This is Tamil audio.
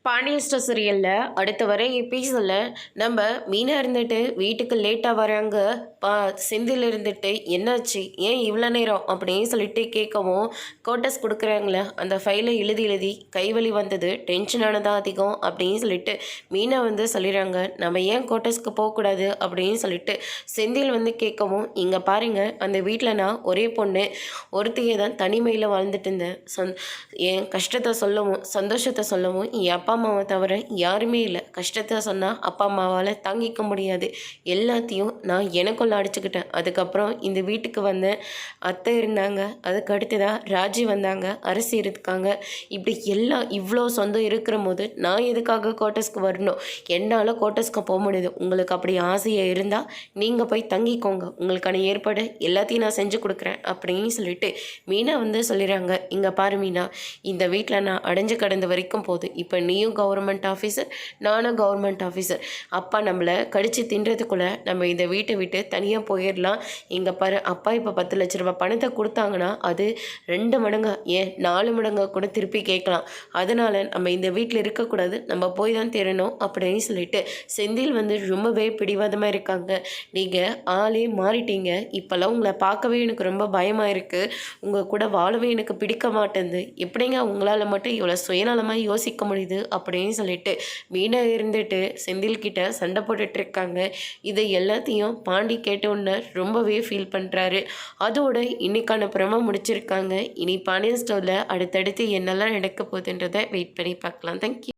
பாண்டியன் ஸ்டோர் சீரியல்ல அடுத்து வர எபிசோட்ல நம்ம மீனா இருந்துட்டு வீட்டுக்கு லேட்டாக வராங்க. செந்தில் இருந்துட்டு என்னாச்சு, ஏன் இவ்வளோ நேரம் அப்படின்னு சொல்லிட்டு கேட்கவும், கோட்டஸ் கொடுக்குறாங்களே அந்த ஃபைலை எழுதி எழுதி கைவலி வந்தது, டென்ஷனானதான் அதிகம் அப்படின்னு சொல்லிட்டு மீனா சொல்லிடுறாங்க. நம்ம ஏன் கோட்டஸ்க்கு போகக்கூடாது அப்படின்னு சொல்லிட்டு செந்தில் கேட்கவும், இங்கே பாருங்க, அந்த வீட்டில் நான் ஒரே பொண்ணு ஒருத்தையே தான் தனிமையில் வாழ்ந்துட்டு இருந்தேன். என் கஷ்டத்தை சொல்லவும் சந்தோஷத்தை சொல்லவும் என் அப்பா அம்மாவை தவிர யாருமே இல்லை. கஷ்டத்தை சொன்னால் அப்பா அம்மாவால் தாங்கிக்க முடியாது. எல்லாத்தையும் நான் எனக்குள்ள அடிச்சுக்கிட்டேன். அதுக்கப்புறம் இந்த வீட்டுக்கு வந்தேன். அத்தை இருந்தாங்க, அதுக்கு அடுத்ததாக ராஜி வந்தாங்க, அரசி இருக்காங்க. இப்படி எல்லாம் இவ்வளோ சொந்தம் இருக்கிற போது நான் எதுக்காக கோட்டஸ்க்கு வரணும்? என்னால் கோட்டஸ்க்கு போக முடியுது. உங்களுக்கு அப்படி ஆசையாக இருந்தால் நீங்கள் போய் தங்கிக்கோங்க, உங்களுக்கான ஏற்பாடு எல்லாத்தையும் நான் செஞ்சு கொடுக்குறேன் அப்படின்னு சொல்லிட்டு மீனா சொல்லிடுறாங்க. இங்கே பாரு மீனா, இந்த வீட்டில் நான் அடைஞ்சு கடந்த வரைக்கும் போகுது. இப்போ நீயும் கவர்மெண்ட் ஆஃபீஸர், நானும் கவர்மெண்ட் ஆஃபீஸர். அப்பா நம்மளை கடித்து தின்றதுக்குள்ளே நம்ம இந்த வீட்டை விட்டு தனியாக போயிடலாம். இங்கே பாரு, அப்பா இப்போ 10 லட்ச ரூபா பணத்தை கொடுத்தாங்கன்னா அது 2 மடங்கு, ஏன் 4 மடங்கு கூட திருப்பி கேட்கலாம். அதனால் நம்ம இந்த வீட்டில் இருக்கக்கூடாது, நம்ம போய் தான் தேரணும் அப்படின்னு சொல்லிட்டு செந்தில் ரொம்பவே பிடிவாதமாக இருக்காங்க. நீங்கள் ஆளே மாறிட்டீங்க. இப்போல்லாம் உங்களை பார்க்கவே எனக்கு ரொம்ப பயமாக இருக்குது. உங்கள் கூட வாழவே எனக்கு பிடிக்க மாட்டேங்குது. எப்படிங்க உங்களால் மட்டும் இவ்வளோ சுயநலமாக யோசிக்க முடியுது அப்படின்னு சொல்லிட்டு மீனா இருந்துட்டு செந்தில்கிட்ட சண்டை போட்டுட்டு இருக்காங்க. இதை எல்லாத்தையும் பாண்டி கேட்டோன்னு ரொம்பவே ஃபீல் பண்ணுறாரு. அதோட இன்னைக்கான ப்ரோமோ முடிச்சிருக்காங்க. இனி பாண்டியன் ஸ்டோரில் அடுத்தடுத்து என்னெல்லாம் நடக்க போகுதுன்றதை வெயிட் பண்ணி பார்க்கலாம். தேங்க்யூ.